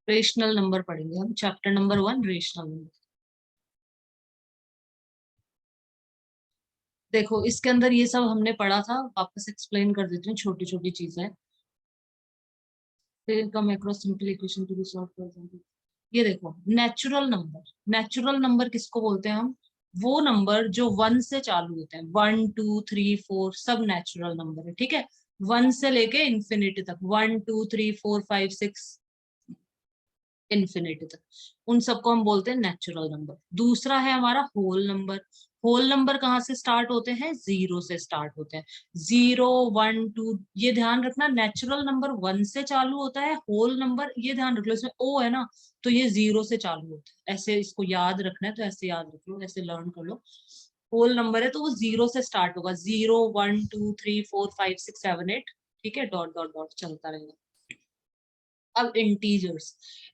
Rational number पढ़ेंगे हम, chapter number 1 rational number. देखो इसके अंदर ये सब हमने पढ़ा था, वापस एक्सप्लेन कर देती हूँ, छोटी छोटी चीजें। फिर come across simple equation to be solve for example. ये देखो नेचुरल नंबर, नेचुरल नंबर किसको बोलते हैं हम? वो नंबर जो 1 से चालू होते हैं, 1 2 3 4 सब नेचुरल नंबर है, ठीक है। 1 से लेके इंफिनिटी तक, 1 2 3 4 5 6 इन्फिनिटी तक, उन सबको हम बोलते हैं नेचुरल नंबर। दूसरा है हमारा होल नंबर। होल नंबर कहाँ से स्टार्ट होते हैं? 0 से स्टार्ट होते हैं। 0 1 2, ये ध्यान रखना, नेचुरल नंबर 1 से चालू होता है, होल नंबर ये ध्यान रख लो, इसमें ओ है ना, तो ये 0 से चालू होता है। ऐसे इसको याद रखना है, तो ऐसे याद रख लो, ऐसे लर्न कर लो। होल नंबर है तो वो 0 से स्टार्ट होगा, 0 1 2 3 4 5 6 7 8, ठीक है, डॉट डॉट डॉट चलता रहेगा। अब इंटीजर्स,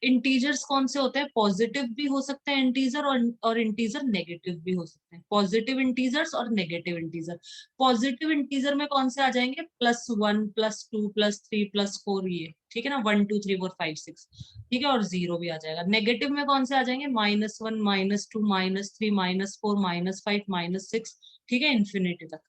इंटीजर्स कौन से होते हैं? पॉजिटिव भी हो सकते हैं इंटीजर, और इंटीजर नेगेटिव भी हो सकते हैं। पॉजिटिव इंटीजर्स और नेगेटिव इंटीजर। पॉजिटिव इंटीजर में कौन से आ जाएंगे? +1 +2 +3 +4, ये ठीक है ना, 1 2 3 4 5 6, ठीक है, और 0 भी आ जाएगा। नेगेटिव में कौन से आ जाएंगे? -1 -2 -3 -4 -5 -6, ठीक है, इंफिनिटी तक।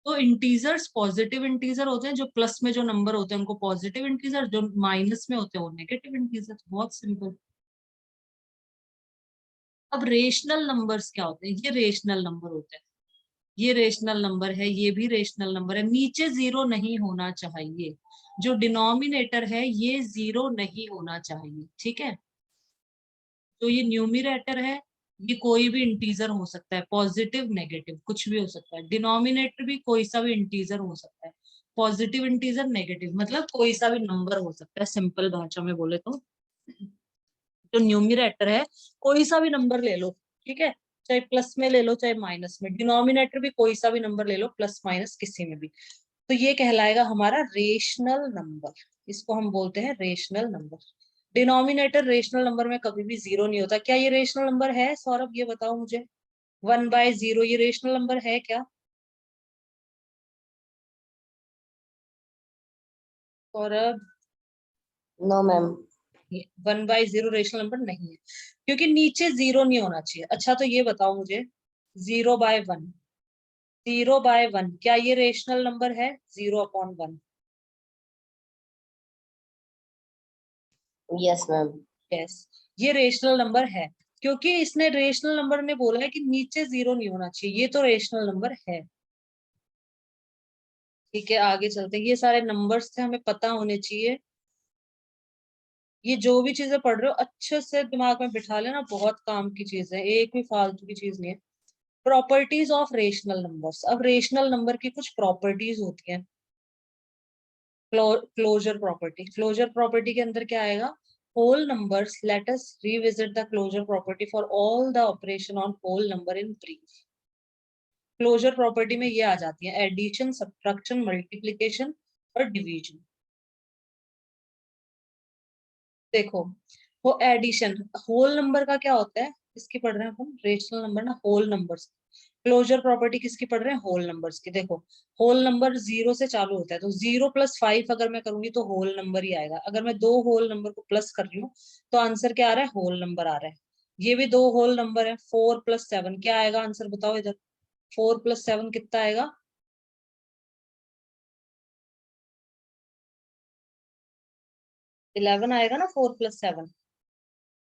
तो इंटीजर्स पॉजिटिव इंटीजर होते हैं, जो प्लस में जो नंबर होते हैं उनको पॉजिटिव इंटीजर, जो माइनस में होते हैं वो नेगेटिव इंटीजर। बहुत सिंपल। अब रेशनल नंबर्स क्या होते हैं? ये रेशनल नंबर होते हैं, ये रेशनल नंबर है, ये भी रेशनल नंबर है। नीचे 0 नहीं होना चाहिए, जो डिनोमिनेटर है ये 0 नहीं होना चाहिए, ठीक है। तो ये न्यूमिनेटर है, ये कोई भी इंटीजर हो सकता है, पॉजिटिव नेगेटिव कुछ भी हो सकता है। डिनोमिनेटर भी कोई सा भी इंटीजर हो सकता है, पॉजिटिव इंटीजर नेगेटिव, मतलब कोई सा भी नंबर हो सकता है, सिंपल भाषा में बोले तो। जो न्यूमिनेटर है कोई सा भी नंबर ले लो, ठीक है, चाहे प्लस में ले लो चाहे माइनस में। डिनोमिनेटर भी कोई सा भी नंबर ले लो, प्लस माइनस किसी में भी, तो ये कहलाएगा हमारा रेशनल नंबर। इसको हम बोलते हैं rational number. Denominator rational number में कभी भी 0 नहीं होता। क्या ये रेशनल नंबर है सौरभ? ये बताओ मुझे, 1/0 ये रेशनल नंबर है क्या Saurabh? No ma'am. 1/0 rational number नहीं है, क्योंकि नीचे 0 नहीं होना चाहिए। अच्छा तो ये बताओ मुझे, 0/1, 0/1 क्या ये रेशनल नंबर है? 0/1। Yes ma'am. यस, ये रेशनल नंबर है, क्योंकि इसने रेशनल नंबर ने बोला है कि नीचे 0 नहीं होना चाहिए, ये तो रेशनल नंबर है। ठीक है, आगे चलते हैं। ये सारे नंबर्स थे, हमें पता होने चाहिए। ये जो भी चीजें पढ़ रहे हो अच्छे से दिमाग में बिठा लेना, बहुत काम की चीज है, एक भी फालतू की चीज नहीं है। Properties of rational numbers. अब रेशनल नंबर की कुछ प्रॉपर्टीज होती हैं। क्लोजर प्रॉपर्टी, क्लोजर प्रॉपर्टी के अंदर क्या आएगा? Whole numbers, let us revisit the closure property for all the operation on whole number in brief. Closure property में ये आ जाती है एडिशन, सब्ट्रैक्शन, मल्टीप्लिकेशन और डिवीजन। देखो, वो एडिशन, होल नंबर का क्या होता है? इसकी पढ़ रहे हैं हम, रेशनल नंबर ना, होल नंबर्स। क्लोजर प्रॉपर्टी किसकी पढ़ रहे हैं? होल नंबर्स की। देखो होल नंबर 0 से चालू होता है, तो 0 + 5 अगर मैं करूंगी तो होल नंबर ही आएगा। अगर मैं दो होल नंबर को प्लस कर रही हूँ तो आंसर क्या आ रहा है? होल नंबर आ रहा है। ये भी दो होल नंबर है, 4 + 7 क्या आएगा आंसर? बताओ इधर, 4 + 7 कितना आएगा? 11 आएगा ना, 4 + 7।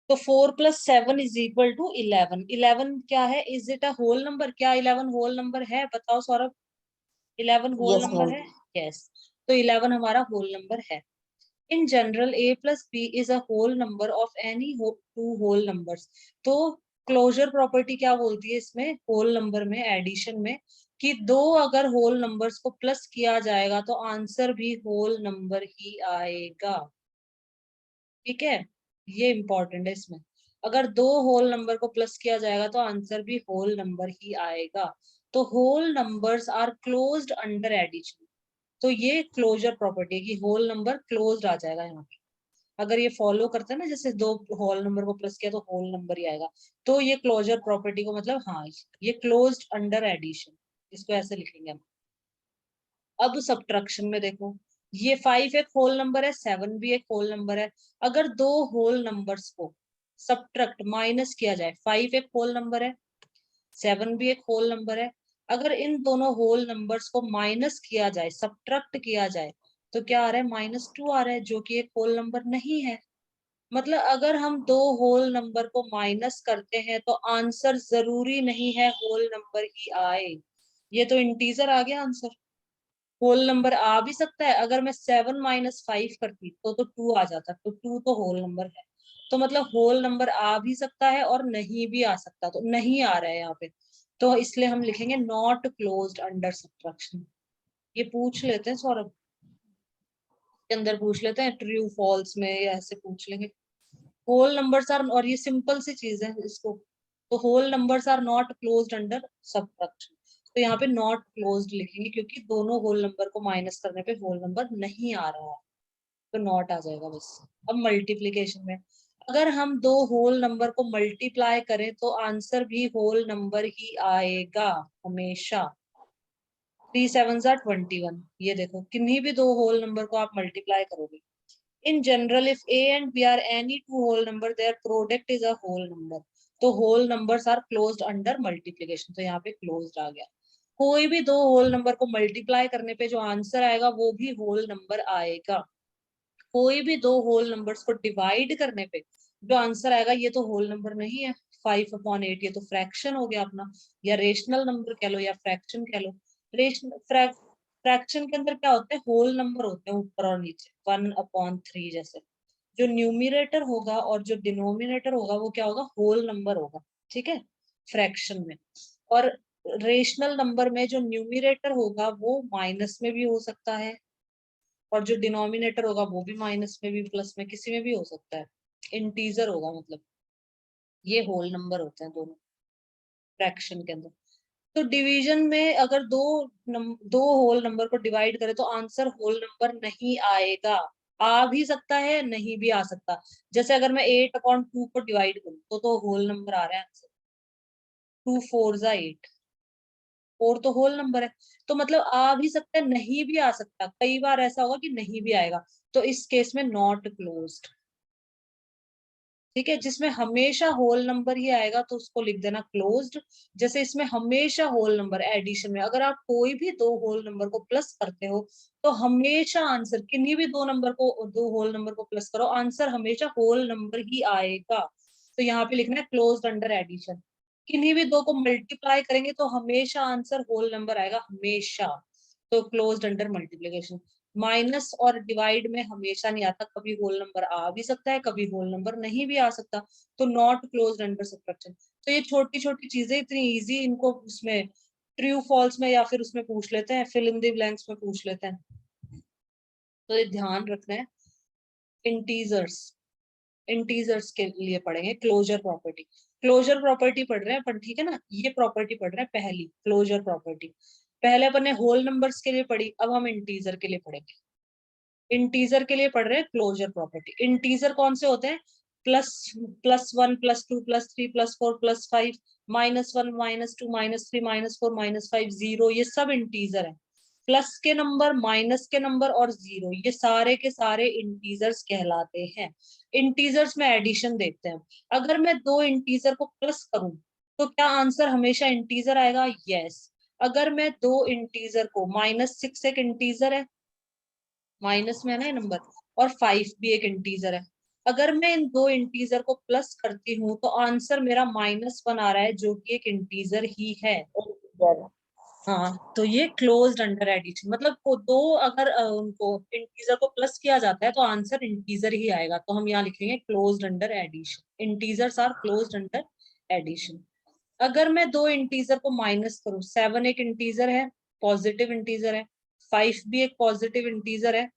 तो 4 + 7 = 11। 11 क्या है? Is it a whole number? क्या 11 होल नंबर है? बताओ Saurabh, 11 whole yes number ma'am. है? यस, तो 11 हमारा होल नंबर है। In general a + b is a whole number of any two whole numbers. तो क्लोजर प्रॉपर्टी क्या बोलती है इसमें, होल नंबर में, एडिशन में, कि दो अगर होल नंबर्स को प्लस किया जाएगा तो आंसर भी होल नंबर ही आएगा, ठीक है। ये इंपॉर्टेंट है इसमें, अगर दो होल नंबर को प्लस किया जाएगा तो आंसर भी होल नंबर ही आएगा। तो whole numbers are closed under addition. तो ये क्लोजर प्रॉपर्टी है कि होल नंबर क्लोज्ड आ जाएगा यहाँ पे। अगर ये फॉलो करता है ना, जैसे दो होल नंबर को प्लस किया तो होल नंबर ही आएगा, तो ये क्लोजर प्रॉपर्टी को मतलब, हाँ, ये क्लोज्ड अंडर एडिशन, इसको ऐसे लिखेंगे हम। अब सब्ट्रैक्शन में देखो, ये 5 एक होल नंबर है, 7 भी एक होल नंबर है। अगर दो होल नंबर्स को सब्ट्रैक्ट माइनस किया जाए, 5 एक होल नंबर है, 7 भी एक होल नंबर है, अगर इन दोनों होल नंबर्स को माइनस किया जाए, सब्ट्रैक्ट किया जाए, तो क्या आ रहा है, -2 आ रहा है, जो कि एक होल नंबर नहीं है। मतलब अगर हम दो होल नंबर को माइनस करते हैं तो आंसर जरूरी नहीं है होल नंबर ही आए। ये तो इंटीजर आ गया आंसर। होल नंबर आ भी सकता है, अगर मैं 7 - 5 करती तो 2 आ जाता, तो 2 तो होल नंबर है। तो मतलब होल नंबर आ भी सकता है और नहीं भी आ सकता, तो नहीं आ रहा है यहाँ पे, तो इसलिए हम लिखेंगे नॉट क्लोज्ड अंडर सब्ट्रैक्शन। ये पूछ लेते हैं सौरभ के अंदर, पूछ लेते हैं ट्रू फॉल्स में, या ऐसे पूछ लेंगे। होल नंबर्स आर, और ये सिंपल सी चीज है इसको, तो whole numbers are not closed under subtraction. तो यहाँ पे नॉट क्लोज्ड लिखेंगे, क्योंकि दोनों होल नंबर को माइनस करने पे होल नंबर नहीं आ रहा है, तो नॉट आ जाएगा बस। अब मल्टीप्लीकेशन में अगर हम दो होल नंबर को मल्टीप्लाई करें तो आंसर भी होल नंबर ही आएगा हमेशा। 3 7 21। ये देखो, किन्हीं भी दो होल नंबर को आप मल्टीप्लाई करोगे, in general if a and b are any two whole number their product is a whole number, तो whole numbers are closed under multiplication, तो यहाँ पे closed आ गया। कोई भी दो होल नंबर को मल्टीप्लाई करने पे जो आंसर आएगा वो भी होल नंबर आएगा। कोई भी दो होल नंबर्स को डिवाइड करने पे जो आंसर आएगा ये तो होल नंबर नहीं है। 5/8 ये तो फ्रैक्शन हो गया अपना, या रेशनल नंबर कह लो या फ्रैक्शन कह लो। फ्रैक्शन के अंदर क्या होते हैं, होल नंबर होते हैं ऊपर और नीचे, 1/3 जैसे। जो न्यूमिनेटर होगा और जो डिनोमिनेटर होगा वो क्या होगा, होल नंबर होगा, ठीक है, फ्रैक्शन में। और रेशनल नंबर में जो न्यूमिनेटर होगा वो माइनस में भी हो सकता है, और जो डिनोमिनेटर होगा वो भी माइनस में भी प्लस में किसी में भी हो सकता है, इंटीजर होगा मतलब। ये होल नंबर होते हैं दोनों फ्रैक्शन के अंदर। तो डिवीजन में अगर दो होल नंबर को डिवाइड करें तो आंसर होल नंबर नहीं आएगा। आ भी सकता है, नहीं भी आ सकता। जैसे अगर मैं 8/2 को डिवाइड करूं तो होल नंबर आ रहा है आंसर। 2 4 जा 8, 4 तो होल नंबर है। तो मतलब आ भी सकता है, नहीं भी आ सकता, कई बार ऐसा होगा कि नहीं भी आएगा, तो इस केस में नॉट क्लोज्ड। ठीक है, जिसमें हमेशा होल नंबर ही आएगा तो उसको लिख देना क्लोज्ड। जैसे इसमें हमेशा होल नंबर, एडिशन में अगर आप कोई भी दो होल नंबर को प्लस करते हो तो हमेशा आंसर, किन्हीं भी दो होल नंबर को प्लस करो, आंसर हमेशा होल नंबर ही आएगा। तो यहाँ पे लिखना है क्लोज्ड अंडर एडिशन। किन्हीं भी दो को मल्टीप्लाई करेंगे तो हमेशा आंसर होल नंबर आएगा, हमेशा। तो क्लोज्ड अंडर मल्टीप्लीकेशन। माइनस और डिवाइड में हमेशा नहीं आता, कभी होल नंबर आ भी सकता है, कभी होल नंबर नहीं भी आ सकता, तो नॉट क्लोज्ड अंडर सब्ट्रैक्शन। तो ये छोटी छोटी चीजें इतनी इजी, इनको उसमें ट्रू फॉल्स में या फिर उसमें पूछ लेते हैं, फिल इन द ब्लैंक्स में पूछ लेते हैं, तो ये ध्यान रखना है। इंटीजर्स, इंटीजर्स के लिए पढ़ेंगे क्लोजर प्रॉपर्टी। क्लोजर प्रॉपर्टी पढ़ रहे हैं अपन, ठीक है ना, ये प्रॉपर्टी पढ़ रहे हैं पहली, क्लोजर प्रॉपर्टी। पहले अपन ने होल नंबर्स के लिए पढ़ी, अब हम इंटीजर के लिए पढ़ेंगे। इंटीजर के लिए पढ़ रहे हैं क्लोजर प्रॉपर्टी। इंटीजर कौन से होते हैं, प्लस +1 +2 +3 +4 +5, -1 -2 -3 -4 -5 0, ये सब इंटीजर है। प्लस के नंबर, माइनस के नंबर और जीरो, ये सारे के सारे इंटीजर्स कहलाते हैं। इंटीजर्स में एडिशन देखते हैं। अगर मैं दो इंटीजर को प्लस करूं तो क्या आंसर हमेशा इंटीजर आएगा, यस। अगर मैं दो इंटीजर को, -6 एक इंटीजर है, माइनस में है ना ये नंबर, और 5 भी एक इंटीजर है, अगर मैं इन दो इंटीजर को प्लस करती हूँ तो आंसर मेरा -1 आ रहा है, जो कि एक इंटीजर ही है। Integer. हाँ, तो ये क्लोज्ड अंडर एडिशन, मतलब को दो अगर उनको इंटीजर को प्लस किया जाता है तो आंसर इंटीजर ही आएगा, तो हम यहाँ लिखेंगे closed under addition. Integers are closed under addition. अगर मैं दो इंटीजर को माइनस करूं, 7 एक इंटीजर है, पॉजिटिव इंटीजर है, 5 भी एक पॉजिटिव इंटीजर है,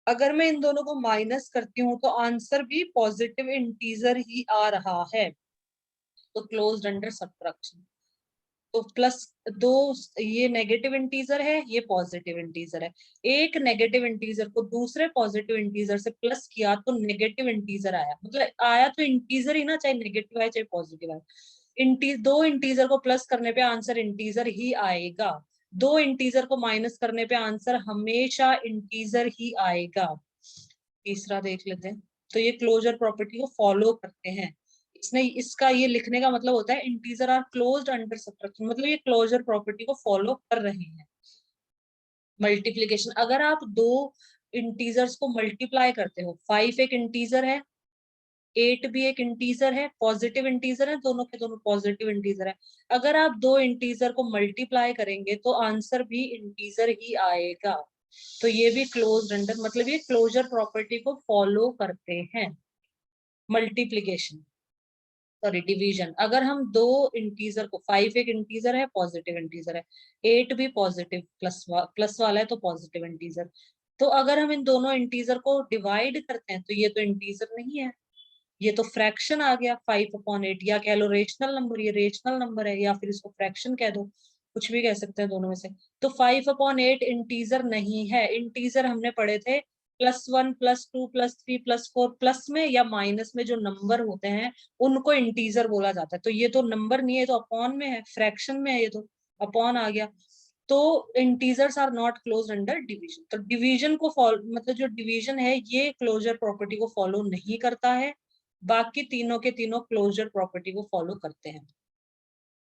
अगर मैं इन दोनों को माइनस करती हूँ तो आंसर भी पॉजिटिव इंटीजर ही आ रहा है, तो क्लोज्ड अंडर सब्ट्रैक्शन। तो प्लस दो, ये नेगेटिव इंटीजर है, ये पॉजिटिव इंटीजर है, एक नेगेटिव इंटीजर को दूसरे पॉजिटिव इंटीजर से प्लस किया तो नेगेटिव इंटीजर आया, मतलब आया तो इंटीजर ही ना, चाहे नेगेटिव आए चाहे पॉजिटिव आए। दो इंटीजर को प्लस करने पे आंसर इंटीजर ही आएगा। दो इंटीजर को माइनस करने पे आंसर हमेशा इंटीजर ही आएगा। तीसरा देख लेते हैं। तो ये क्लोजर प्रॉपर्टी को फॉलो करते हैं। इसने इसका ये लिखने का मतलब होता है integer are closed under subtraction, मतलब ये क्लोजर प्रॉपर्टी को फॉलो कर रहे हैं। मल्टीप्लीकेशन, अगर आप दो इंटीजर्स को मल्टीप्लाई करते हो, 5 एक इंटीजर है, 8 भी एक इंटीजर है, पॉजिटिव इंटीजर है, दोनों के दोनों पॉजिटिव इंटीजर है। अगर आप दो इंटीजर को मल्टीप्लाई करेंगे तो आंसर भी इंटीजर ही आएगा। तो ये भी क्लोज्ड अंडर, मतलब ये क्लोजर प्रॉपर्टी को फॉलो करते हैं। मल्टीप्लीकेशन, सॉरी डिवीजन, अगर हम दो इंटीजर को, 5 एक इंटीजर है, पॉजिटिव इंटीजर है, 8 भी पॉजिटिव प्लस वाला है तो पॉजिटिव इंटीजर, तो अगर हम इन दोनों इंटीजर को डिवाइड करते हैं तो ये तो इंटीजर नहीं है, ये तो फ्रैक्शन आ गया 5/8, या कह लो रेशनल नंबर, ये रेशनल नंबर है, या फिर इसको फ्रैक्शन कह दो, कुछ भी कह सकते हैं दोनों में से। तो 5/8 इंटीजर नहीं है। इंटीजर हमने पढ़े थे +1 +2 +3 +4, प्लस में या माइनस में जो नंबर होते हैं उनको इंटीजर बोला जाता है। तो ये तो नंबर नहीं है, तो अपॉन में है, फ्रैक्शन में है, ये तो अपॉन आ गया। तो integers are not close under division. तो डिवीजन को फॉलो, मतलब जो डिवीजन है ये क्लोजर प्रॉपर्टी को फॉलो नहीं करता है, बाकी तीनों के तीनों क्लोजर प्रॉपर्टी को फॉलो करते हैं।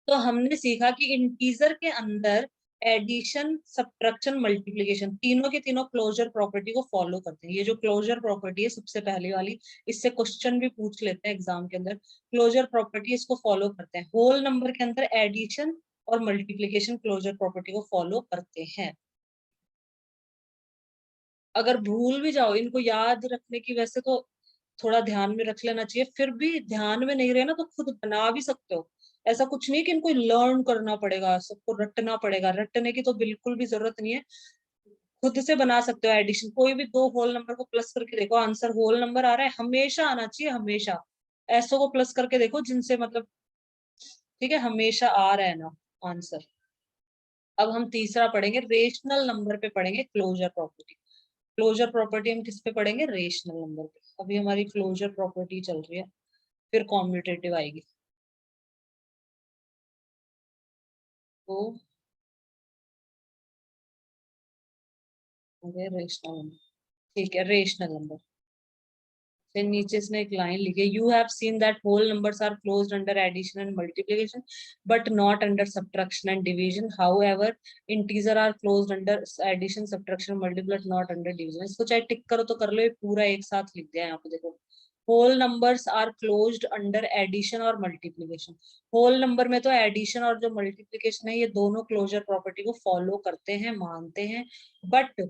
तो हमने सीखा कि इंटीजर के अंदर एडिशन, सब्ट्रैक्शन, मल्टीप्लिकेशन, तीनों के तीनों क्लोजर प्रॉपर्टी को फॉलो करते हैं। ये जो क्लोजर प्रॉपर्टी है सबसे पहले वाली, इससे क्वेश्चन भी पूछ लेते हैं एग्जाम के अंदर। क्लोजर प्रॉपर्टी इसको फॉलो करते हैं। होल नंबर के अंदर एडिशन और मल्टीप्लिकेशन क्लोजर प्रॉपर्टी को फॉलो करते हैं। अगर भूल भी जाओ, इनको याद रखने की वैसे तो थोड़ा ध्यान में रख लेना चाहिए, फिर भी ध्यान में नहीं रहे ना तो खुद बना भी सकते हो। ऐसा कुछ नहीं कि इनको लर्न करना पड़ेगा, सबको रटना पड़ेगा, रटने की तो बिल्कुल भी जरूरत नहीं है। खुद से बना सकते हो एडिशन, कोई भी दो होल नंबर को प्लस करके देखो, आंसर होल नंबर आ रहा है, हमेशा आना चाहिए, हमेशा। ऐसो को प्लस करके देखो जिनसे मतलब, ठीक है, हमेशा आ रहा है ना आंसर। अब हम तीसरा पढ़ेंगे, रेशनल नंबर पे पढ़ेंगे क्लोजर प्रॉपर्टी। क्लोजर प्रॉपर्टी हम किस पे पढ़ेंगे? रेशनल नंबर पे। अभी हमारी क्लोजर प्रॉपर्टी चल रही है, फिर कॉम्यूटेटिव आएगी। तो रेशनल नंबर, ठीक है, रेशनल नंबर। फिर नीचे इसने एक लाइन लिखी है, you have seen that whole numbers are closed under addition and multiplication but not under subtraction and division, however integer are closed under addition, subtraction, multiplication, not under division. इसको चाहे टिक करो तो कर लो, ये पूरा एक साथ लिख दिया है यहाँ पे, देखो। Whole numbers are closed under addition और मल्टीप्लिकेशन। होल नंबर में तो एडिशन और जो मल्टीप्लिकेशन है ये दोनों क्लोजर प्रॉपर्टी को फॉलो करते हैं, मानते हैं, बट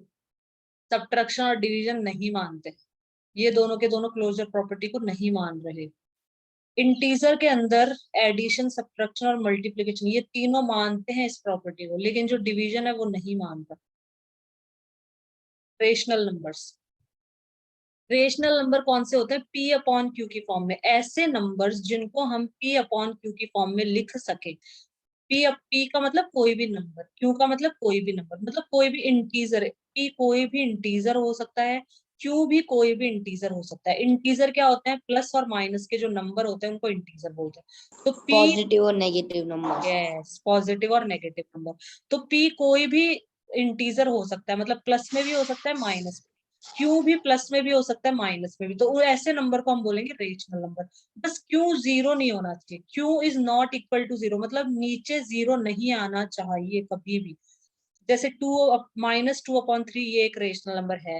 सब्ट्रैक्शन और डिवीजन नहीं मानते। ये दोनों के दोनों क्लोजर प्रॉपर्टी को नहीं मान रहे। इंटीजर के अंदर एडिशन, सब्ट्रैक्शन और मल्टीप्लिकेशन ये तीनों मानते हैं इस प्रॉपर्टी को, लेकिन जो डिवीजन है वो नहीं मानता। रेशनल नंबर्स, रेशनल नंबर कौन से होते हैं? P/Q की फॉर्म में, ऐसे नंबर्स जिनको हम P/Q की फॉर्म में लिख सके। P का मतलब कोई भी नंबर, Q का मतलब कोई भी नंबर, मतलब कोई भी इंटीजर है। P कोई भी इंटीजर हो सकता है, Q भी कोई भी इंटीजर हो सकता है। इंटीजर क्या होते हैं? प्लस और माइनस के जो नंबर होते हैं उनको इंटीजर बोलते हैं। तो P, पॉजिटिव और नेगेटिव नंबर। यस, पॉजिटिव और नेगेटिव नंबर। तो P कोई भी इंटीजर हो सकता है, मतलब प्लस में भी हो सकता है, माइनस में। Q भी प्लस में भी हो सकता है, माइनस में भी। तो वो ऐसे नंबर को हम बोलेंगे रेशनल नंबर। बस Q जीरो नहीं होना चाहिए, Q is not equal to zero, मतलब नीचे जीरो नहीं आना चाहिए कभी भी। जैसे -2/3 ये एक रेशनल नंबर है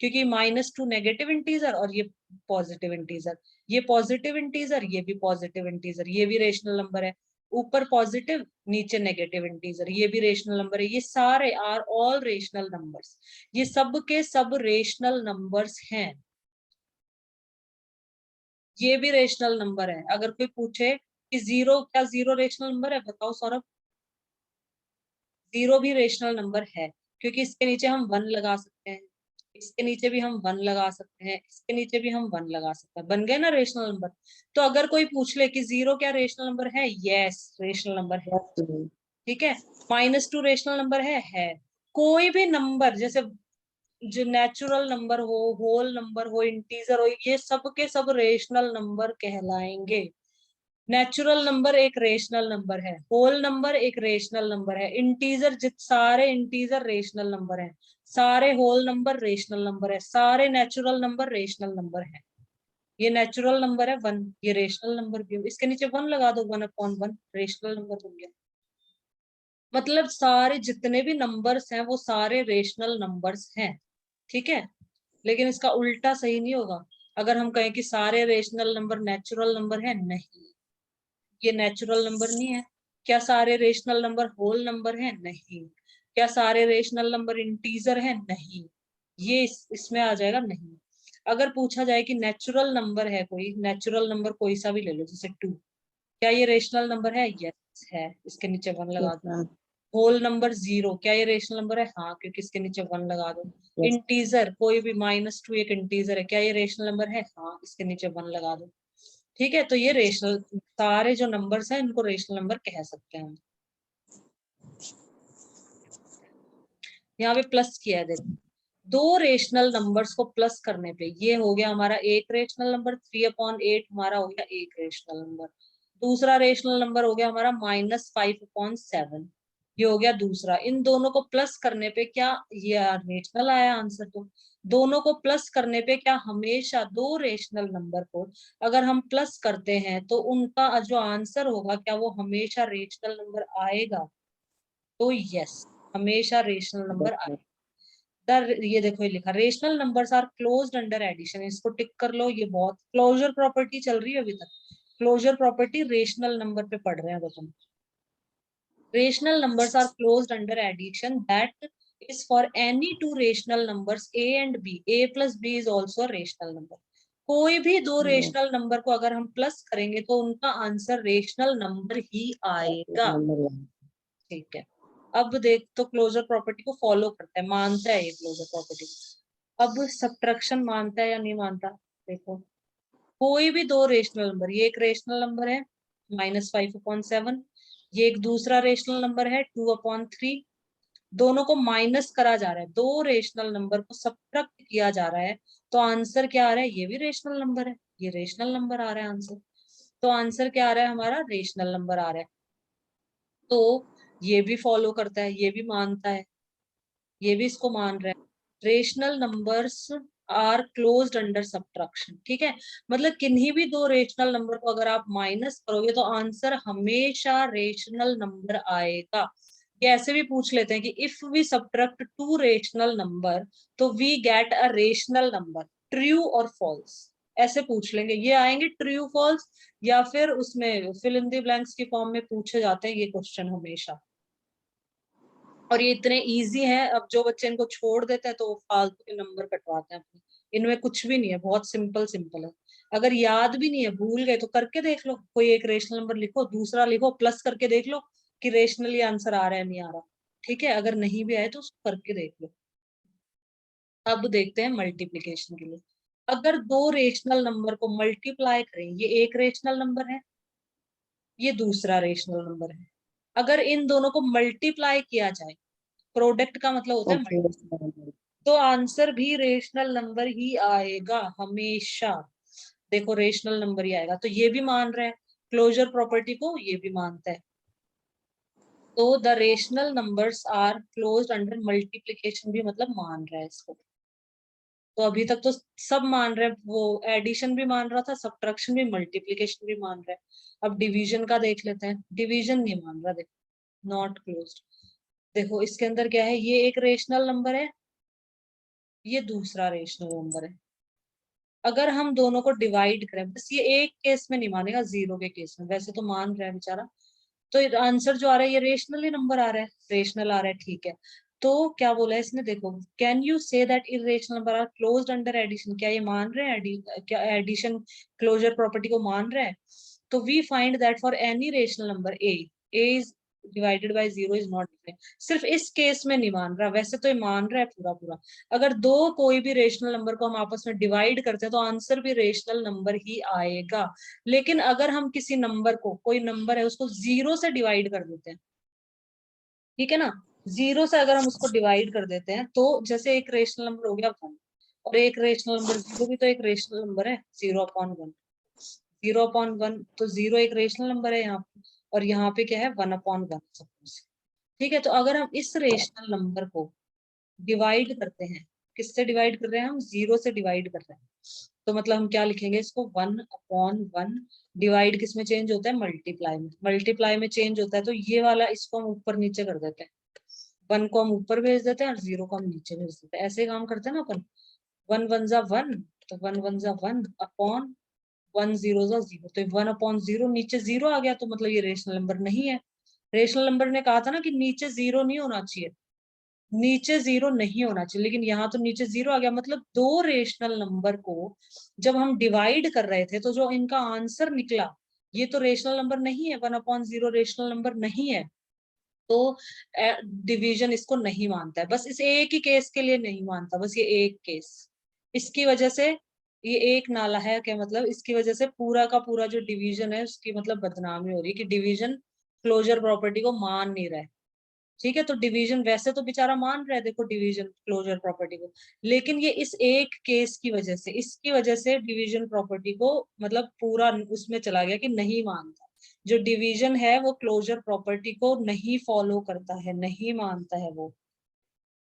क्योंकि -2 नेगेटिव इंटीजर और ये पॉजिटिव इंटीजर, ये पॉजिटिव इंटीजर, ये भी पॉजिटिव इंटीजर, ये भी रेशनल नंबर है। ऊपर पॉजिटिव, नीचे नेगेटिव इंटीजर, ये भी रेशनल नंबर है। ये सारे आर ऑल रेशनल नंबर्स, ये सब के सब रेशनल नंबर्स हैं। ये भी रेशनल नंबर है। अगर कोई पूछे कि जीरो, क्या जीरो रेशनल नंबर है? बताओ सौरभ। जीरो भी रेशनल नंबर है क्योंकि इसके नीचे हम वन लगा सकते हैं, इसके नीचे भी हम वन लगा सकते हैं, इसके नीचे भी हम वन लगा सकते हैं, बन गए ना रेशनल नंबर। तो अगर कोई पूछ ले कि जीरो क्या रेशनल नंबर है? यस, रेशनल नंबर है। ठीक है। -2 रेशनल नंबर है। कोई भी नंबर, जैसे जो नेचुरल नंबर हो, होल नंबर हो, इंटीजर हो, ये सब के सब रेशनल नंबर कहलाएंगे। नेचुरल नंबर एक रेशनल नंबर है, होल नंबर एक रेशनल नंबर है, इंटीजर सारे इंटीजर रेशनल नंबर है, सारे होल नंबर रेशनल नंबर है, सारे नेचुरल नंबर रेशनल नंबर है। ये नेचुरल नंबर है 1, ये रेशनल नंबर भी, इसके नीचे 1 लगा दो, 1/1 रेशनल नंबर बन गया। मतलब सारे जितने भी नंबर्स हैं वो सारे रेशनल नंबर्स हैं, ठीक है। लेकिन इसका उल्टा सही नहीं होगा। अगर हम कहें कि सारे रेशनल नंबर नेचुरल नंबर है, नहीं, ये नेचुरल नंबर नहीं है। क्या सारे रेशनल नंबर होल नंबर है? नहीं। क्या सारे रेशनल नंबर इंटीजर है? नहीं। ये इसमें आ जाएगा नहीं। अगर पूछा जाए कि नेचुरल नंबर है, कोई नेचुरल नंबर कोई सा भी ले लो, जैसे 2, क्या ये रेशनल नंबर है? यस है, इसके नीचे 1 लगा Yes, दो। ma'am. होल नंबर 0, क्या ये रेशनल नंबर है? हाँ, क्योंकि इसके नीचे 1 लगा दो। Yes. इंटीजर कोई भी -2 एक इंटीजर है, क्या ये रेशनल नंबर है? हाँ, इसके नीचे 1 लगा दो। ठीक है, तो ये रेशनल, सारे जो नंबर्स हैं इनको रेशनल नंबर कह सकते हैं हम। यहाँ पे प्लस किया है, देखो, दो रेशनल नंबर्स को प्लस करने पे ये हो गया हमारा एक रेशनल नंबर, 3/8 हमारा हो गया एक रेशनल नंबर। दूसरा रेशनल नंबर हो गया हमारा -5/7, ये हो गया दूसरा। इन दोनों को प्लस करने पे क्या, ये रेशनल आया आंसर। तो दोनों को प्लस करने पे क्या, हमेशा दो रेशनल नंबर को अगर हम प्लस करते हैं तो उनका जो आंसर होगा क्या वो हमेशा रेशनल नंबर आएगा? तो यस, हमेशा रेशनल Yes, नंबर ma'am. आएगा। ये देखो, ये लिखा rational numbers are closed under addition, इसको टिक कर लो। ये बहुत क्लोजर प्रॉपर्टी चल रही है अभी तक। क्लोजर प्रॉपर्टी रेशनल नंबर पे पढ़ रहे हैं तुम। Rational numbers are closed under addition that is for any two rational numbers a and b, a plus b is also a rational number। कोई भी दो Yes. रेशनल नंबर को अगर हम प्लस करेंगे तो उनका आंसर रेशनल नंबर ही Yes, आएगा। number one. ठीक है, अब देख, तो क्लोजर प्रॉपर्टी को फॉलो करता है, मानता है ये क्लोजर प्रॉपर्टी। अब सब्ट्रैक्शन मानता है या नहीं मानता, देखो, कोई भी दो रेशनल नंबर, ये एक रेशनल नंबर है -5/7, ये एक दूसरा रेशनल नंबर है 2/3, दोनों को माइनस करा जा रहा है, दो रेशनल नंबर को सब्ट्रैक्ट किया जा रहा है, तो आंसर क्या आ रहा है? ये भी रेशनल नंबर है, ये रेशनल नंबर आ रहा है आंसर। तो आंसर क्या आ रहा है हमारा? रेशनल नंबर आ रहा है। तो ये भी फॉलो करता है, ये भी मानता है, ये भी इसको मान रहा है। Rational numbers are closed under subtraction, ठीक है। मतलब किन्हीं भी दो रेशनल नंबर को अगर आप माइनस करोगे तो आंसर हमेशा रेशनल नंबर आएगा। ये ऐसे भी पूछ लेते हैं कि if we subtract two rational number तो we get a rational number, true और फॉल्स, ऐसे पूछ लेंगे। ये आएंगे ट्रू फॉल्स, या फिर उसमें फिल इन द ब्लैंक्स के फॉर्म में पूछे जाते हैं ये क्वेश्चन हमेशा। और ये इतने इजी हैं, अब जो बच्चे इनको छोड़ देते हैं तो वो फालतू के नंबर कटवाते हैं अपने। इनमें कुछ भी नहीं है, बहुत सिंपल सिंपल है। अगर याद भी नहीं है, भूल गए, तो करके देख लो, कोई एक रेशनल नंबर लिखो, दूसरा लिखो, प्लस करके देख लो कि रेशनली आंसर आ रहा है नहीं आ रहा। ठीक है, अगर नहीं भी आए तो उसको करके देख लो। अब देखते हैं मल्टीप्लीकेशन के लिए। अगर दो रेशनल नंबर को मल्टीप्लाई करें, ये एक रेशनल नंबर है, ये दूसरा रेशनल नंबर है, अगर इन दोनों को मल्टीप्लाई किया जाए, प्रोडक्ट का मतलब होता है Okay, मल्टी, yes, ma'am. तो आंसर भी रेशनल नंबर ही आएगा हमेशा। देखो, रेशनल नंबर ही आएगा, तो ये भी मान रहा है क्लोजर प्रॉपर्टी को, ये भी मानता है। तो the rational numbers are closed under multiplication भी मतलब मान रहा है इसको। तो अभी तक तो सब मान रहे हैं, वो एडिशन भी मान रहा था, सब्ट्रैक्शन भी, मल्टीप्लीकेशन भी मान रहा है। अब डिवीजन का देख लेते हैं, डिवीजन नहीं मान रहा, देखो, नॉट क्लोज्ड। देखो इसके अंदर क्या है, ये एक रेशनल नंबर है, ये दूसरा रेशनल नंबर है। अगर हम दोनों को डिवाइड करें, बस ये एक केस में नहीं मानेगा, 0 के केस में, वैसे तो मान रहा है बेचारा। तो आंसर जो आ रहा है ये रेशनली नंबर आ रहा है, रेशनल आ रहा है, ठीक है। तो क्या बोला है इसने, देखो, can you say that irrational number are closed under addition, क्या ये मान रहे हैं क्या एडिशन क्लोजर प्रॉपर्टी को मान रहा है? तो we find that for any rational number a is divided by 0 is not defined. सिर्फ इस केस में नहीं मान रहा, वैसे तो ये मान रहा है पूरा पूरा। अगर दो कोई भी रेशनल नंबर को हम आपस में डिवाइड करते हैं तो आंसर भी रेशनल नंबर ही आएगा। लेकिन अगर हम किसी नंबर को, कोई नंबर है उसको 0 से डिवाइड कर देते हैं, ठीक है ना, 0 से अगर हम उसको डिवाइड कर देते हैं, तो जैसे एक रेशनल नंबर हो गया 1, और एक रेशनल नंबर 0 भी तो एक रेशनल नंबर है, 0/1। 0/1, तो 0 एक रेशनल नंबर है यहाँ पे, और यहाँ पे क्या है 1/1 सपोज। ठीक है, तो अगर हम इस रेशनल नंबर को डिवाइड करते हैं, किससे डिवाइड कर रहे हैं हम, 0 से डिवाइड कर रहे हैं, तो मतलब हम क्या लिखेंगे इसको, 1/1। डिवाइड किस में चेंज होता है, मल्टीप्लाई में। मल्टीप्लाई में चेंज होता है, तो ये वाला इसको हम ऊपर नीचे कर देते हैं, 1 को हम ऊपर भेज देते हैं और 0 को हम नीचे भेज देते हैं। ऐसे ही काम करते हैं ना अपन, 1 1 जा 1, तो 1 1 जा 1 अपॉन 1 0 जा 0, तो 1/0 नीचे 0 आ गया, तो मतलब ये रेशनल नंबर नहीं है। रेशनल नंबर ने कहा था ना कि नीचे 0 नहीं होना चाहिए, नीचे 0 नहीं होना चाहिए, लेकिन यहाँ तो नीचे 0 आ गया, मतलब दो रेशनल नंबर को जब हम डिवाइड कर रहे थे, तो जो इनका आंसर निकला, ये तो रेशनल नंबर नहीं है, 1/0 रेशनल नंबर नहीं है, तो डिवीजन इसको नहीं मानता है। बस इस एक ही केस के लिए नहीं मानता, बस ये एक केस, इसकी वजह से ये एक नाला है, क्या मतलब, इसकी वजह से पूरा का पूरा जो डिवीजन है उसकी मतलब बदनामी हो रही है कि डिवीजन क्लोजर प्रॉपर्टी को मान नहीं रहा है। ठीक है, तो डिवीजन वैसे तो बेचारा मान रहा है, देखो डिवीजन क्लोजर प्रॉपर्टी को, लेकिन ये इस एक केस की वजह से, इसकी वजह से डिवीजन प्रॉपर्टी को मतलब पूरा उसमें चला गया कि नहीं मानता। जो डिवीजन है वो क्लोजर प्रॉपर्टी को नहीं फॉलो करता है, नहीं मानता है वो।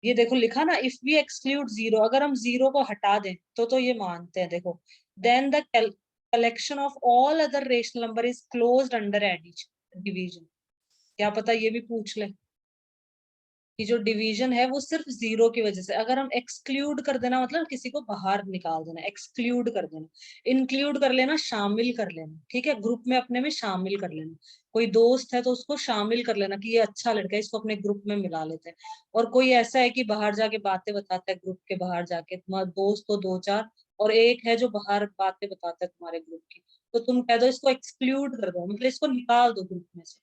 ये देखो लिखा ना, इफ वी एक्सक्लूड 0, अगर हम 0 को हटा दें तो ये मानते हैं। देखो, then the collection of all other rational number is closed under addition division. क्या पता ये भी पूछ ले कि जो डिवीजन है वो सिर्फ 0 की वजह से, अगर हम एक्सक्लूड कर देना मतलब किसी को बाहर निकाल देना, एक्सक्लूड कर देना, इंक्लूड कर लेना, शामिल कर लेना, ठीक है, ग्रुप में अपने में शामिल कर लेना। कोई दोस्त है तो उसको शामिल कर लेना कि ये अच्छा लड़का है, इसको अपने ग्रुप में मिला लेते हैं। और कोई ऐसा है कि बाहर जाके बातें बताता है, ग्रुप के बाहर जाके, तुम्हारा दोस्त तो 2 4, और एक है जो बाहर बातें बताता है तुम्हारे ग्रुप की, तो तुम कह दो इसको एक्सक्लूड कर दो, मतलब इसको निकाल दो ग्रुप में से।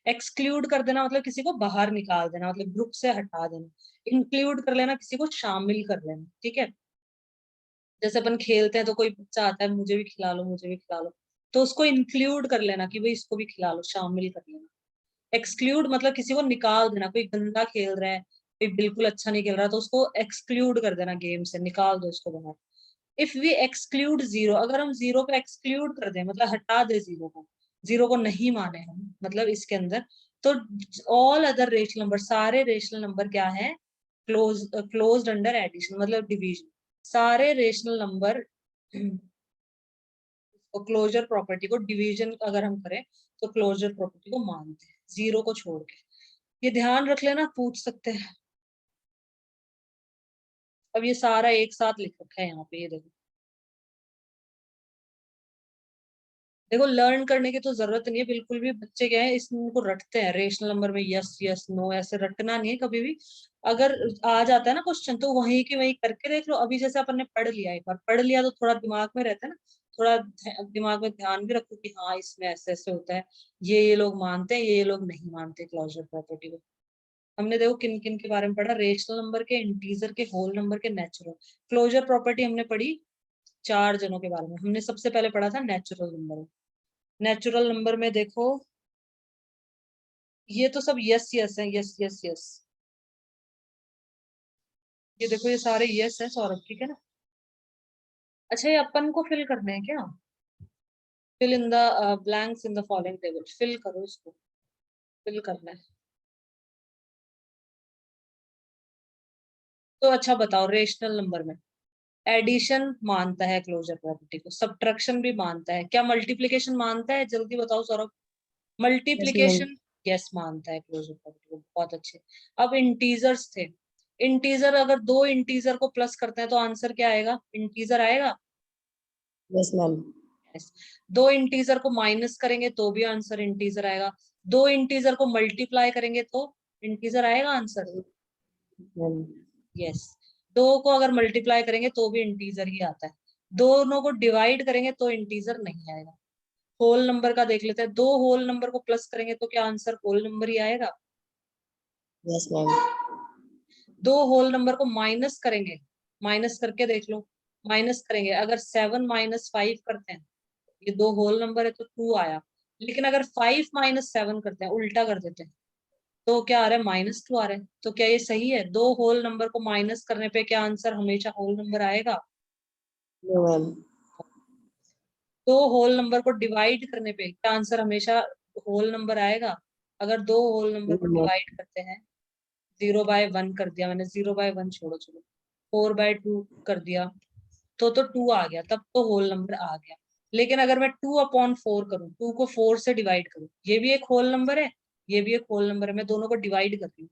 एक्सक्लूड कर देना मतलब किसी को बाहर निकाल देना, मतलब ग्रुप से हटा देना। इंक्लूड कर लेना, किसी को शामिल कर लेना, ठीक है। जैसे अपन खेलते हैं तो कोई बच्चा आता है, मुझे भी खिला लो, मुझे भी खिला लो, तो उसको इंक्लूड कर लेना कि भाई इसको भी खिला लो, शामिल कर लेना। एक्सक्लूड मतलब किसी को निकाल देना, कोई गंदा खेल रहा है, कोई बिल्कुल अच्छा नहीं खेल रहा, तो उसको एक्सक्लूड कर देना, गेम से निकाल दो उसको बाहर। इफ वी एक्सक्लूड 0, अगर हम 0 को एक्सक्लूड कर दें, मतलब हटा दे 0 को, 0 को नहीं माने हम मतलब इसके अंदर, तो ऑल अदर रेशनल नंबर, सारे रेशनल नंबर क्या है, क्लोज्ड अंडर एडिशन मतलब डिवीजन। सारे रेशनल नंबर क्लोजर प्रॉपर्टी को, डिवीजन अगर हम करें तो क्लोजर प्रॉपर्टी को मानते हैं, 0 को छोड़ के। ये ध्यान रख लेना, पूछ सकते हैं। अब ये सारा एक साथ लिख रखा है यहाँ पे, ये देखो, देखो लर्न करने की तो जरूरत नहीं है बिल्कुल भी, बच्चे क्या है इसको रटते हैं, रेशनल नंबर में यस यस नो ऐसे रटना नहीं है कभी भी। अगर आ जाता है ना क्वेश्चन, तो वहीं की वहीं करके देख लो। अभी जैसे अपन ने पढ़ लिया, एक बार पढ़ लिया तो थोड़ा दिमाग में रहता है ना, थोड़ा दिमाग में ध्यान भी रखो कि हाँ इसमें ऐसे ऐसे होता है, ये लोग मानते हैं, ये लोग नहीं मानते क्लोजर प्रॉपर्टी को। हमने देखो किन किन के बारे में पढ़ा, रेशनल नंबर के, इंटीजर के, होल नंबर के, नेचुरल। क्लोजर प्रॉपर्टी हमने पढ़ी 4 जनों के बारे में। हमने सबसे पहले पढ़ा था नेचुरल नंबर। नेचुरल नंबर में देखो, ये तो सब यस यस है, यस यस यस, ये देखो ये सारे यस है सौरभ, ठीक है ना। अच्छा, ये अपन को फिल करने हैं क्या, fill in the blanks in the following table, fill करो इसको, फिल करना है। तो अच्छा बताओ, रेशनल नंबर में एडिशन मानता है क्लोजर प्रॉपर्टी को, सब्ट्रैक्शन भी मानता है, क्या मल्टीप्लिकेशन मानता है, जल्दी बताओ Saurabh. Yes, ma'am. Multiplication yes मानता है क्लोजर प्रॉपर्टी को, बहुत अच्छे। अब इंटीजर्स थे, इंटीजर अगर दो इंटीजर को प्लस करते हैं तो आंसर क्या आएगा, इंटीजर आएगा। Yes, ma'am. Yes. दो इंटीजर को माइनस करेंगे तो भी आंसर इंटीजर आएगा, दो इंटीजर को मल्टीप्लाई करेंगे तो इंटीजर आएगा आंसर। Ma'am. यस, दो को अगर मल्टीप्लाई करेंगे तो भी इंटीजर ही आता है, दोनों को डिवाइड करेंगे तो इंटीजर नहीं आएगा। होल नंबर का देख लेते हैं, दो होल नंबर को प्लस करेंगे तो क्या आंसर होल नंबर ही आएगा। Yes, ma'am. दो होल नंबर को माइनस करेंगे, माइनस करके देख लो, माइनस करेंगे, अगर 7 - 5 करते हैं, ये दो होल नंबर है तो 2 आया, लेकिन अगर 5 - 7 करते हैं, उल्टा कर देते हैं, तो क्या आ रहा है, -2 आ रहा है। तो क्या ये सही है, दो होल नंबर को माइनस करने पे क्या आंसर हमेशा होल नंबर आएगा। No, ma'am. दो होल नंबर को डिवाइड करने पे क्या आंसर हमेशा होल नंबर आएगा? अगर दो होल नंबर को yes ma'am, डिवाइड करते हैं, 0/1 कर दिया मैंने, 0/1 छोड़ो, चलो 4/2 कर दिया, तो 2 आ गया, तब तो होल नंबर आ गया। लेकिन अगर मैं 2/4 करूं, 2 को 4 से डिवाइड करूं, ये भी एक होल नंबर है, ये भी एक होल नंबर है, मैं दोनों को डिवाइड कर रही हूँ,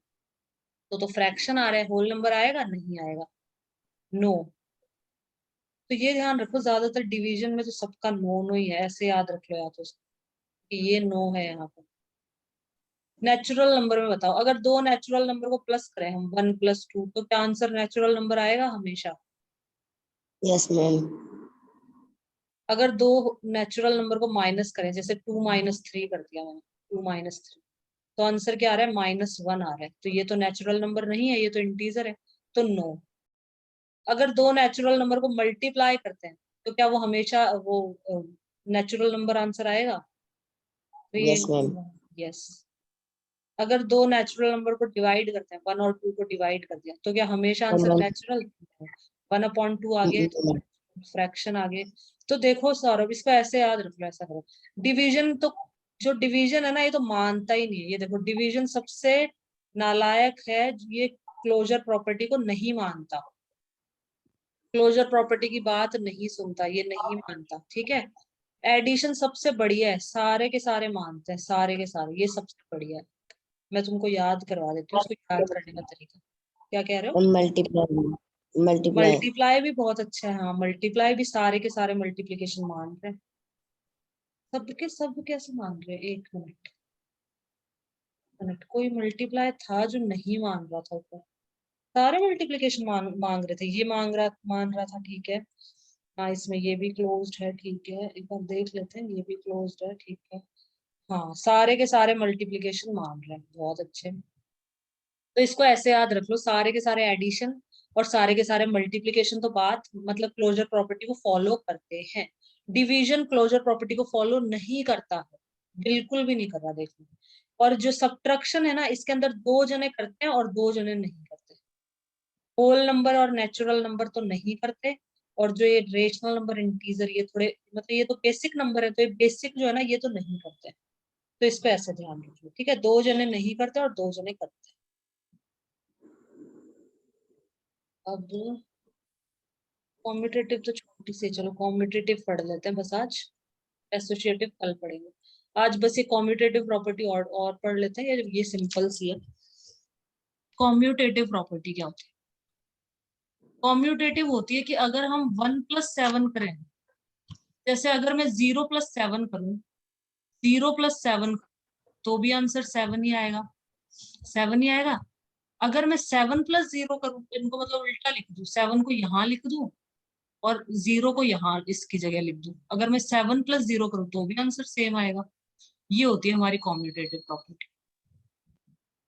तो फ्रैक्शन आ रहा है, होल नंबर आएगा? नहीं आएगा, नो। तो ये ध्यान रखो, ज्यादातर डिवीजन में तो सबका नो नो ही है, ऐसे याद रख लो या तो कि ये नो है यहाँ पर। नेचुरल नंबर में बताओ, अगर दो नेचुरल नंबर को प्लस करें हम, 1+2, तो क्या आंसर नेचुरल नंबर आएगा हमेशा? yes ma'am, अगर दो नेचुरल नंबर को माइनस करें, जैसे 2-3 कर दिया मैंने, 2-3, तो आंसर क्या आ रहा है? -1 आ रहा है, तो ये तो नेचुरल नंबर नहीं है, ये तो इंटीजर है, तो नो। अगर दो नेचुरल नंबर को मल्टीप्लाई करते हैं, तो क्या वो हमेशा वो नेचुरल नंबर आंसर आएगा? yes ma'am, yes. अगर दो नेचुरल नंबर को डिवाइड करते हैं, 1 और 2 को डिवाइड कर दिया, तो क्या हमेशा one आंसर one, नेचुरल? 1/2 आगे, no ma'am, फ्रैक्शन आगे। तो देखो सौरभ, इसको ऐसे याद रख लो, ऐसा करो। डिवीजन तो, जो डिवीजन है ना, ये तो मानता ही नहीं है। ये देखो, डिवीजन सबसे नालायक है, ये क्लोजर प्रॉपर्टी को नहीं मानता, क्लोजर प्रॉपर्टी की बात नहीं सुनता, ये नहीं मानता, ठीक है। एडिशन सबसे बढ़िया है, सारे के सारे मानते हैं, सारे के सारे, ये सबसे बढ़िया है। मैं तुमको याद करवा देती हूँ इसको याद करने का तरीका। क्या कह रहे हो? and multiply, multiply, मल्टीप्लाई भी बहुत अच्छा है, हाँ, मल्टीप्लाई भी सारे के सारे मल्टीप्लिकेशन मान रहे हैं। सबके सब कैसे मान रहे हैं? एक मिनट, कोई मल्टीप्लाई था जो नहीं मान रहा था ऊपर, सारे मल्टीप्लिकेशन मांग रहे थे, ये मान रहा था, ठीक है। हाँ, इसमें ये भी क्लोज्ड है, ठीक है, एक बार देख लेते हैं, ये भी क्लोज्ड है, ठीक है। हाँ, सारे के सारे मल्टीप्लिकेशन मान रहे हैं, बहुत अच्छे। तो इसको ऐसे याद रख लो, सारे के सारे एडिशन और सारे के सारे मल्टीप्लिकेशन तो बात मतलब क्लोजर प्रॉपर्टी को फॉलो करते हैं। डिवीजन क्लोजर प्रॉपर्टी को फॉलो नहीं करता है, बिल्कुल भी नहीं कर रहा, देखो। और जो सब्ट्रैक्शन है ना, इसके अंदर दो जने करते हैं और दो जने नहीं करते। होल नंबर और नेचुरल नंबर तो नहीं करते, और जो ये रेशनल नंबर, इंटीजर, ये थोड़े मतलब ये तो बेसिक नंबर है, तो ये बेसिक जो है ना, ये तो नहीं करते। तो इसको ऐसे ध्यान रखिए, ठीक है, दो जने नहीं करते और दो जने करते हैं। अब कॉम्पिटेटिव तो छोटी सी है, चलो कॉम्पिटेटिव पढ़ लेते हैं बस आज, एसोसिएटिव कल पढ़ेंगे। आज बस ये कॉम्पिटेटिव प्रॉपर्टी और पढ़ लेते हैं, ये सिंपल सी है। कॉम्यूटेटिव प्रॉपर्टी क्या होती है? कॉम्यूटेटिव होती है कि अगर हम 1+7 करें, जैसे अगर मैं 0+7 करूं, 0+7, तो भी आंसर 7 ही आएगा, 7 ही आएगा। अगर मैं 7+0 करूं, इनको मतलब उल्टा लिख दूं, 7 को यहाँ लिख दूं और 0 को यहाँ इसकी जगह लिख दूं, अगर मैं 7+0 करूं तो भी आंसर सेम आएगा। ये होती है हमारी कॉम्यूटेटिव प्रॉपर्टी।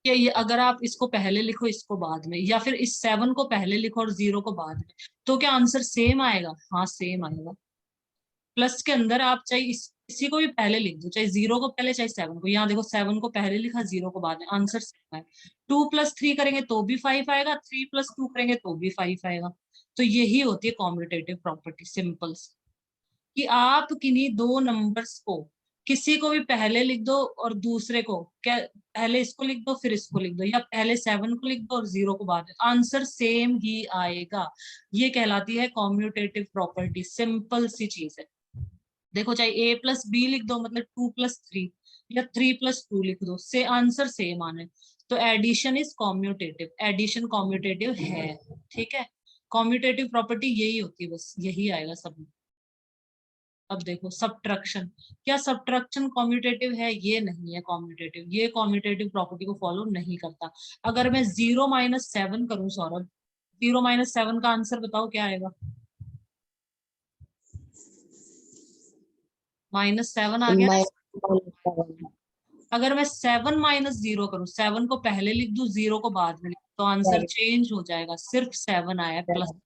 कि ये अगर आप इसको पहले लिखो, इसको बाद में, या फिर इस 7 को पहले लिखो और 0 को बाद में, तो क्या आंसर सेम आएगा? हाँ, सेम आएगा। प्लस के अंदर आप चाहे इसी को भी पहले लिख दो, चाहे 0 को पहले, चाहे 7 को। यहाँ देखो, 7 को पहले लिखा, 0 को बाद में, आंसर सेम है। 2+3 करेंगे तो भी 5 आएगा, 3+2 करेंगे तो भी 5 आएगा। तो यही होती है कॉम्यूटेटिव प्रॉपर्टी, सिंपल, कि आप किन्हीं दो नंबर्स को, किसी को भी पहले लिख दो और दूसरे को क्या, पहले इसको लिख दो फिर इसको लिख दो, या पहले 7 को लिख दो और 0 को बाद में, आंसर सेम ही आएगा। ये कहलाती है कॉम्यूटेटिव प्रॉपर्टी, सिंपल सी चीज है। देखो, चाहे A+B लिख दो, मतलब 2+3, या 3+2 लिख दो, से आंसर सेम आने। तो addition is commutative, addition commutative है, ठीक है। कॉम्यूटेटिव प्रॉपर्टी यही होती है, बस यही आएगा सब में। अब देखो सब्ट्रैक्शन, क्या सब्ट्रैक्शन कॉम्यूटेटिव है? ये नहीं है कॉम्यूटेटिव, ये कॉम्यूटेटिव प्रॉपर्टी को फॉलो नहीं करता। अगर मैं 0-7 करूं सौरभ, 0-7 का आंसर बताओ क्या आएगा? -7 आ गया ना। my, minus 7, अगर मैं 7-0 करूं, 7 को पहले लिख दूं, 0 को बाद में लिख दूं, तो आंसर 7, चेंज हो जाएगा, सिर्फ 7 आया, प्लस 7,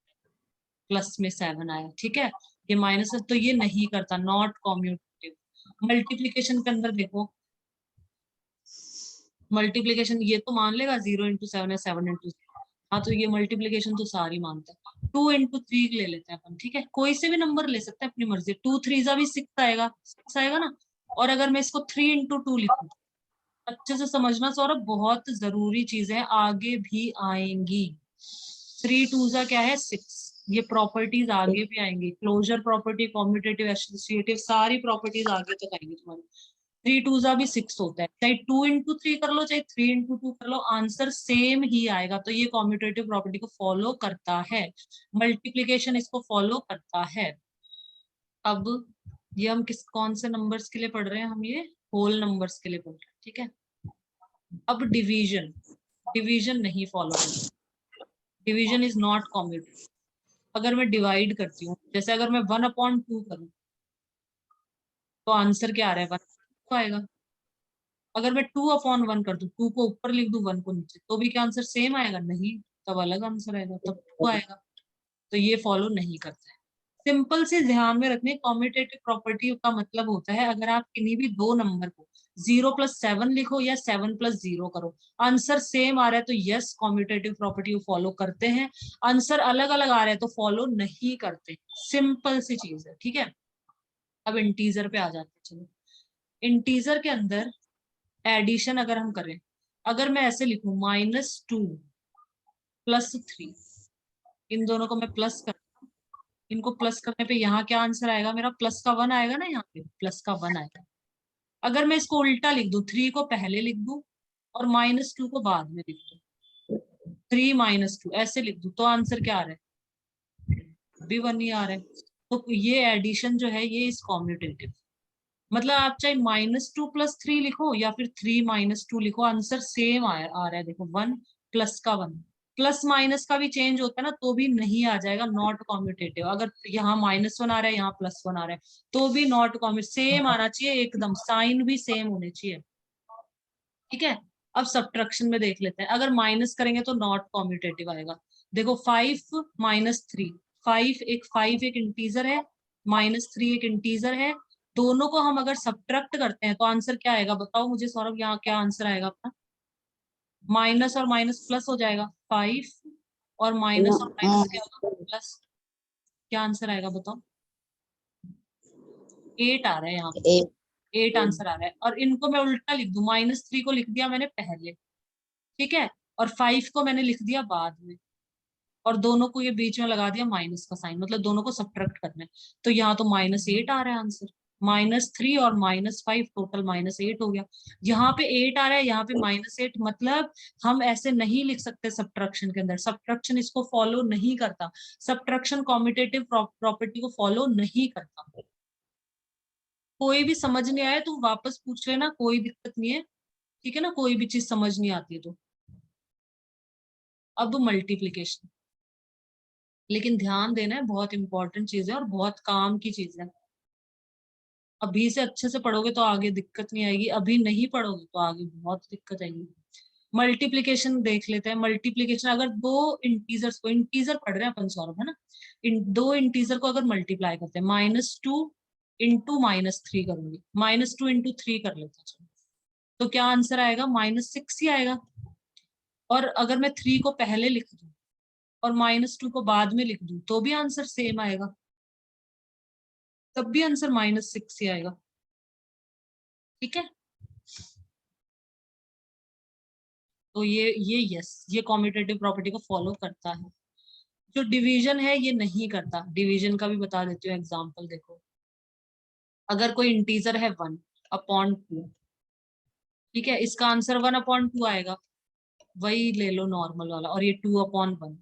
प्लस में 7 आया, ठीक है। ये माइनस है, तो ये नहीं करता, नॉट कॉम्यूटेटिव। मल्टीप्लीकेशन के अंदर देखो, मल्टीप्लीकेशन ये तो मान लेगा 0 × 7 या 7 × 0, हाँ, तो ये मल्टीप्लीकेशन तो सारी मानता है। 2 into 3 ले लेते हैं अपन, ठीक है, कोई से भी नंबर ले सकते हैं अपनी मर्जी। 2 3 भी 6 आएगा, 6 आएगा ना। और अगर मैं इसको 3 into 2 लिखूं, अच्छे से समझना सौरभ, बहुत जरूरी चीज है, आगे भी आएंगी। 3 2 क्या है 6, ये प्रॉपर्टीज आगे भी आएंगी, क्लोजर प्रॉपर्टी, कॉम्यूटेटिव, एसोसिएटिव, सारी प्रॉपर्टीज आगे तक आएंगी तुम्हारी। 3 2 भी 6 होता है, चाहे 2 into 3 कर लो, चाहे 3 into 2 कर लो, आंसर सेम ही आएगा। तो ये कॉम्यूटेटिव प्रॉपर्टी को फॉलो करता है, मल्टीप्लीकेशन इसको फॉलो करता है। अब ये हम कौन से नंबर्स के लिए पढ़ रहे हैं, हम ये होल नंबर्स के लिए पढ़ रहे हैं, ठीक है। अब डिवीजन, डिवीजन नहीं फॉलो करता, डिवीजन इज नॉट कॉम्यूटेटिव। अगर मैं डिवाइड करती हूँ, जैसे अगर मैं 1/2 करूँ, तो आंसर क्या आ रहा है, 1 आएगा। अगर मैं 2/1 कर दूं, 2 को ऊपर लिख दूं 1 को नीचे, तो भी क्या आंसर सेम आएगा, नहीं, तब अलग आंसर आएगा, तब 2 आएगा। तो ये फॉलो नहीं करता है। सिंपल से ध्यान में रखने, कॉम्यूटेटिव प्रॉपर्टी का मतलब होता है, अगर आप किन्हीं भी दो नंबर को 0+7 लिखो या 7+0 करो, आंसर सेम आ रहा है तो यस कॉम्यूटेटिव प्रॉपर्टी को फॉलो करते हैं। आंसर अलग अलग आ रहा है तो फॉलो नहीं करते। सिंपल सी चीज है, ठीक है। अब इंटीजर पे आ जाते हैं, चलो। इंटीजर के अंदर एडिशन अगर हम करें, अगर मैं ऐसे लिखूं -2 + 3, इन दोनों को मैं प्लस कर, इनको प्लस करने पे यहाँ क्या आंसर आएगा मेरा, +1 आएगा ना, यहाँ पे +1 आएगा। अगर मैं इसको उल्टा लिख दूं, 3 को पहले लिख दूं और -2 को बाद में लिख दूं, 3 - 2 ऐसे लिख दूं, तो आंसर क्या आ रहा है, भी 1 ही आ रहा है। तो ये एडिशन जो है ये इस कॉम्यूटेटिव, मतलब आप चाहे -2 + 3 लिखो या फिर 3 - 2 लिखो, आंसर सेम आ रहा है। देखो 1 +1, प्लस माइनस का भी चेंज होता है ना, तो भी नहीं आ जाएगा, नॉट कॉम्यूटेटिव। अगर यहाँ -1 आ रहा है, यहाँ +1 आ रहा है, तो भी नॉट कॉम्यूटेटिव, सेम आना चाहिए एकदम, साइन भी सेम होने चाहिए, ठीक है। अब सब्ट्रैक्शन में देख लेते हैं, अगर माइनस करेंगे तो नॉट कॉम्यूटेटिव आएगा। देखो 5 - 3, 5 एक इंटीजर है, -3 एक इंटीजर है, दोनों को हम अगर सब्ट्रैक्ट करते हैं तो आंसर क्या आएगा, बताओ मुझे सौरभ, यहाँ क्या आंसर आएगा अपना, माइनस और माइनस प्लस हो जाएगा, 5 और माइनस और माइनस क्या होगा, प्लस। क्या आंसर आएगा बताओ, 8 आ रहा है यहाँ पे, 8 आंसर आ रहा है। और इनको मैं उल्टा लिख दूं, -3 को लिख दिया मैंने पहले, ठीक है, और 5 को मैंने लिख दिया बाद में, और दोनों को ये बीच में लगा दिया माइनस का साइन, मतलब दोनों को सब्ट्रैक्ट करना है। तो यहाँ तो -8 आ रहा है आंसर, -3 और -5 टोटल -8 हो गया। यहाँ पे 8 आ रहा है, यहाँ पे -8, मतलब हम ऐसे नहीं लिख सकते सब्ट्रैक्शन के अंदर, सब्ट्रैक्शन इसको फॉलो नहीं करता, सब्ट्रैक्शन कॉम्यूटेटिव प्रॉपर्टी को फॉलो नहीं करता। कोई भी समझ नहीं आया तो वापस पूछ लेना, कोई दिक्कत नहीं है, ठीक है ना, कोई भी चीज समझ नहीं आती है तो। अब मल्टीप्लीकेशन, लेकिन ध्यान देना है, बहुत इंपॉर्टेंट चीज है और बहुत काम की चीज है। अभी से अच्छे से पढ़ोगे तो आगे दिक्कत नहीं आएगी, अभी नहीं पढ़ोगे तो आगे बहुत दिक्कत आएगी। मल्टीप्लीकेशन देख लेते हैं। मल्टीप्लीकेशन, अगर दो इंटीजर्स को, इंटीजर पढ़ रहे हैं अपन सौरभ, है ना, दो इंटीजर को अगर मल्टीप्लाई करते हैं, -2 × -3 करूंगी, -2 × 3 कर लेते हैं, चलो। तो क्या आंसर आएगा, -6 ही आएगा। और अगर मैं 3 को पहले लिख दूं और -2 को बाद में लिख दूं, तो भी आंसर सेम आएगा, तब भी आंसर -6 ही आएगा, ठीक है। तो ये यस, ये कॉम्यूटेटिव प्रॉपर्टी को फॉलो करता है। जो डिवीजन है ये नहीं करता, डिवीजन का भी बता देती हूँ एग्जांपल, देखो। अगर कोई इंटीजर है 1/2, ठीक है, इसका आंसर 1/2 आएगा, वही ले लो नॉर्मल वाला, और ये 2/1,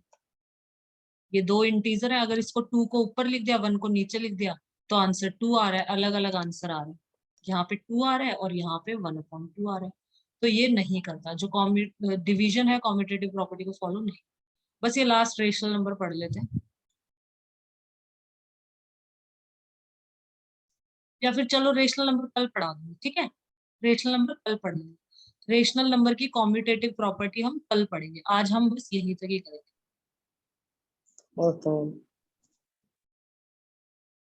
ये दो इंटीजर है, अगर इसको 2 को ऊपर लिख दिया, 1 को नीचे लिख दिया, तो आंसर 2 आ रहा है, अलग अलग आंसर आ रहा है, यहाँ पे 2 आ रहा है और यहाँ पे 1/2 आ रहा है। तो ये नहीं करता, जो डिवीजन है कॉम्यूटेटिव प्रॉपर्टी को फॉलो नहीं। बस ये लास्ट रेशनल नंबर पढ़ लेते हैं, या फिर चलो रेशनल नंबर कल पढ़ा दूंगी, ठीक है, रेशनल नंबर कल पढ़ लेंगे। रेशनल नंबर की कॉम्यूटेटिव प्रॉपर्टी हम कल पढ़ेंगे, आज हम बस यही तक ही करेंगे। Okay.